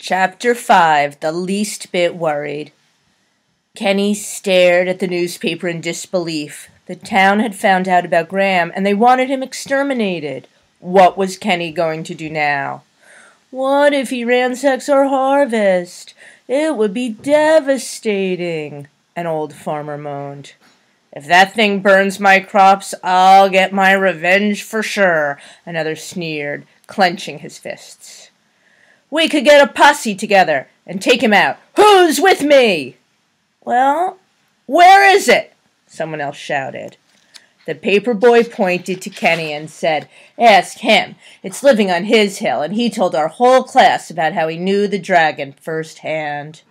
Chapter 5 The Least Bit Worried. Kenny stared at the newspaper in disbelief. The town had found out about Graham, and they wanted him exterminated. What was Kenny going to do now? What if he ransacks our harvest? It would be devastating, an old farmer moaned. If that thing burns my crops, I'll get my revenge for sure, another sneered, clenching his fists. We could get a posse together and take him out. Who's with me? Well, where is it? Someone else shouted. The paper boy pointed to Kenny and said, Ask him. It's living on his hill, and he told our whole class about how he knew the dragon firsthand.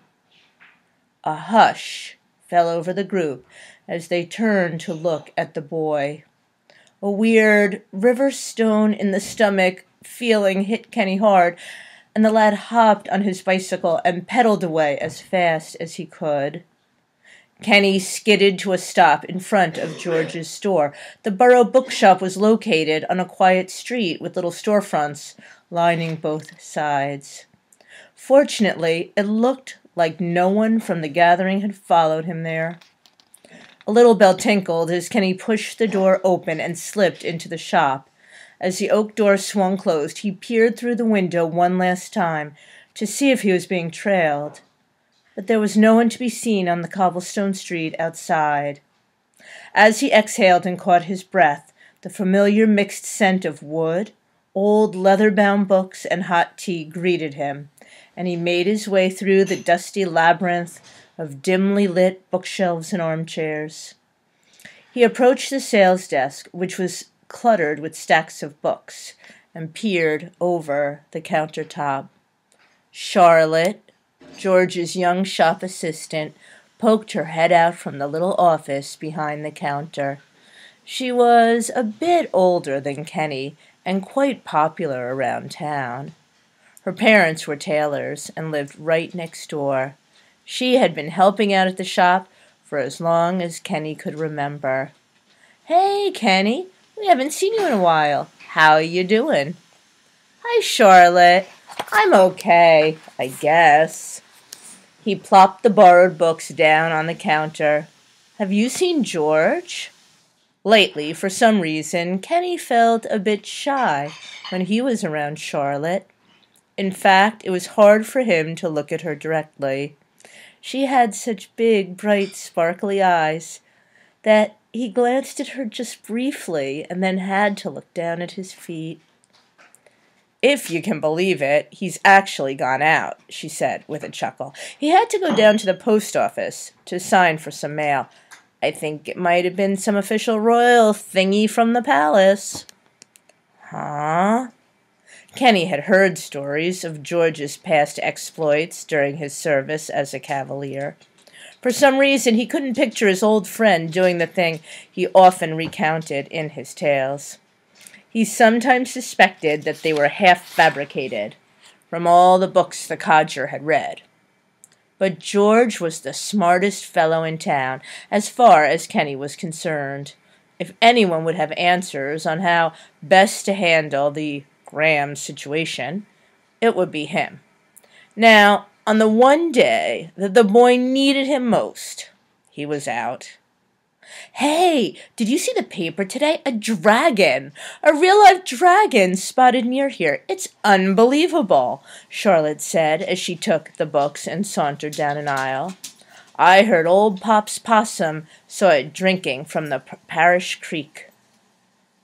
A hush fell over the group as they turned to look at the boy. A weird river stone in the stomach feeling hit Kenny hard, and the lad hopped on his bicycle and pedaled away as fast as he could. Kenny skidded to a stop in front of George's store. The Borough Bookshop was located on a quiet street with little storefronts lining both sides. Fortunately, it looked like no one from the gathering had followed him there. A little bell tinkled as Kenny pushed the door open and slipped into the shop. As the oak door swung closed, he peered through the window one last time to see if he was being trailed. But there was no one to be seen on the cobblestone street outside. As he exhaled and caught his breath, the familiar mixed scent of wood, old leather-bound books, and hot tea greeted him, and he made his way through the dusty labyrinth of dimly lit bookshelves and armchairs. He approached the sales desk, which was cluttered with stacks of books, and peered over the countertop. Charlotte, George's young shop assistant, poked her head out from the little office behind the counter. She was a bit older than Kenny and quite popular around town. Her parents were tailors and lived right next door. She had been helping out at the shop for as long as Kenny could remember. Hey, Kenny, we haven't seen you in a while. How you doing? Hi, Charlotte. I'm okay, I guess. He plopped the borrowed books down on the counter. Have you seen George? Lately, for some reason, Kenny felt a bit shy when he was around Charlotte. In fact, it was hard for him to look at her directly. She had such big, bright, sparkly eyes that he glanced at her just briefly and then had to look down at his feet. If you can believe it, he's actually gone out, she said with a chuckle. He had to go down to the post office to sign for some mail. I think it might have been some official royal thingy from the palace. Huh? Kenny had heard stories of George's past exploits during his service as a cavalier. For some reason, he couldn't picture his old friend doing the thing he often recounted in his tales. He sometimes suspected that they were half-fabricated from all the books the codger had read. But George was the smartest fellow in town, as far as Kenny was concerned. If anyone would have answers on how best to handle the Graham situation, it would be him. Now, on the one day that the boy needed him most, he was out. Hey, did you see the paper today? A dragon! A real-life dragon spotted near here. It's unbelievable, Charlotte said as she took the books and sauntered down an aisle. I heard old Pop's possum saw it drinking from the parish creek.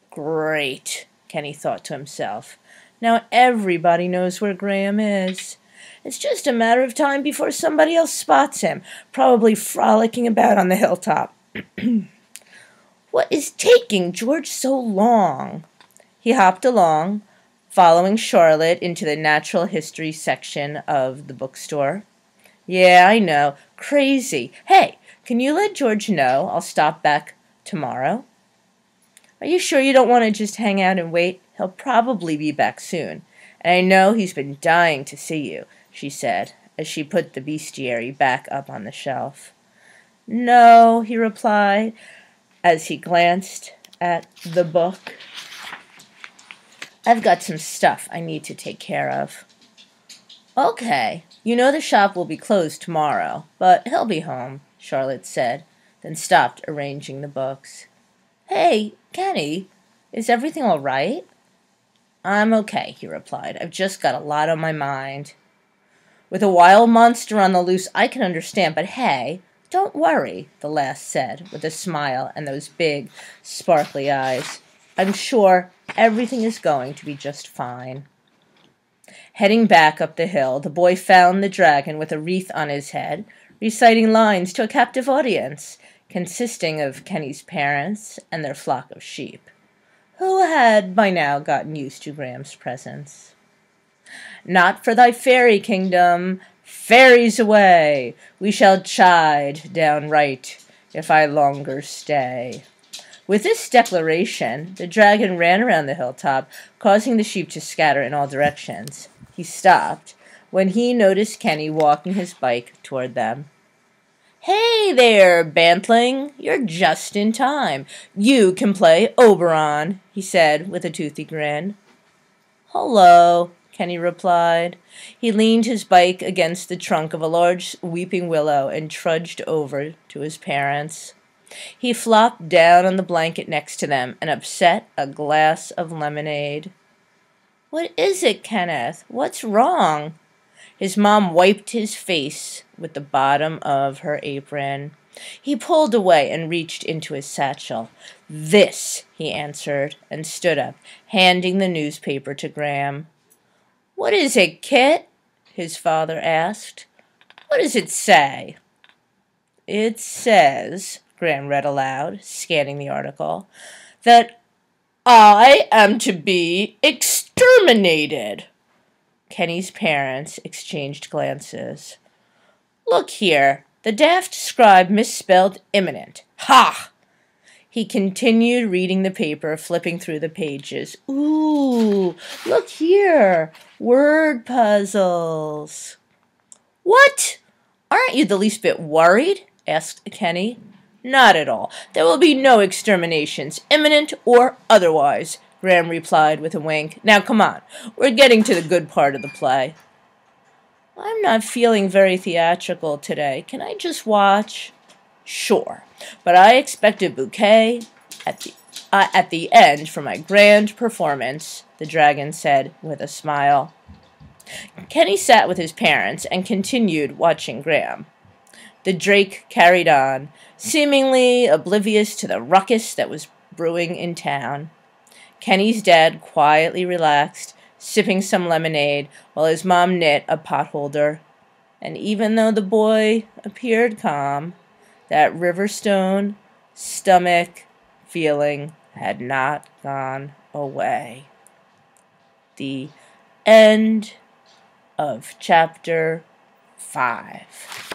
Great, Kenny thought to himself. Now everybody knows where Graham is. It's just a matter of time before somebody else spots him, probably frolicking about on the hilltop. What is taking George so long? He hopped along, following Charlotte into the natural history section of the bookstore. Yeah, I know. Crazy. Hey, can you let George know I'll stop back tomorrow? Are you sure you don't want to just hang out and wait? He'll probably be back soon. And I know he's been dying to see you, she said, as she put the bestiary back up on the shelf. No, he replied, as he glanced at the book. I've got some stuff I need to take care of. Okay, you know the shop will be closed tomorrow, but he'll be home, Charlotte said, then stopped arranging the books. Hey, Kenny, is everything all right? I'm okay, he replied. I've just got a lot on my mind. With a wild monster on the loose, I can understand, but hey, don't worry, the lass said, with a smile and those big, sparkly eyes. I'm sure everything is going to be just fine. Heading back up the hill, the boy found the dragon with a wreath on his head, reciting lines to a captive audience, consisting of Kenny's parents and their flock of sheep, who had by now gotten used to Graham's presence. Not for thy fairy kingdom, fairies away, we shall chide downright if I longer stay. With this declaration, the dragon ran around the hilltop, causing the sheep to scatter in all directions. He stopped when he noticed Kenny walking his bike toward them. Hey there, bantling, you're just in time. You can play Oberon, he said with a toothy grin. Hello, Kenny replied. He leaned his bike against the trunk of a large weeping willow and trudged over to his parents. He flopped down on the blanket next to them and upset a glass of lemonade. What is it, Kenneth? What's wrong? His mom wiped his face with the bottom of her apron. He pulled away and reached into his satchel. This, he answered, and stood up, handing the newspaper to Graham. What is it, Kit? His father asked. What does it say? It says, Graham read aloud, scanning the article, that I am to be exterminated. Kenny's parents exchanged glances. Look here, the daft scribe misspelled imminent. Ha! He continued reading the paper, flipping through the pages. Ooh, look here, word puzzles. What? Aren't you the least bit worried? Asked Kenny. Not at all. There will be no exterminations, imminent or otherwise, Graham replied with a wink. Now come on, we're getting to the good part of the play. I'm not feeling very theatrical today. Can I just watch? Sure, but I expect a bouquet at the end for my grand performance, the dragon said with a smile. Kenny sat with his parents and continued watching Graham. The drake carried on, seemingly oblivious to the ruckus that was brewing in town. Kenny's dad quietly relaxed, sipping some lemonade, while his mom knit a potholder. And even though the boy appeared calm, that Riverstone stomach feeling had not gone away. The end of chapter 5.